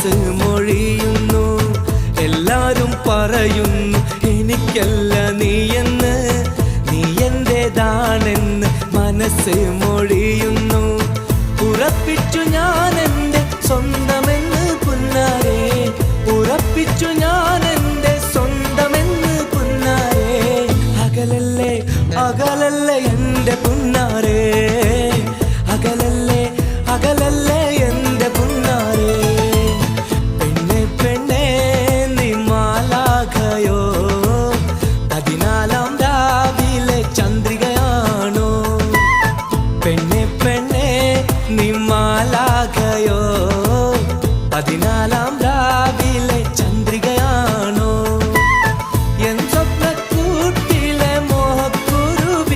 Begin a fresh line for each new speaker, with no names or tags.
മനസ്സ് മൊഴിയുന്നു. എല്ലാരും പറയുന്നു എനിക്കല്ല നീയെന്ന്, നീ എന്റേതാണെന്ന് മനസ്സ് മൊഴിയുന്നു. ഉറപ്പിച്ചു ഞാൻ എന്റെ സ്വന്തമെന്ന് പുന്നാരേ, ഉറപ്പിച്ചു ഞാൻ എന്റെ സ്വന്തമെന്ന് പുന്നാരേ. അകലല്ലേ അകലല്ലേ എന്റെ പുന്നാരേ.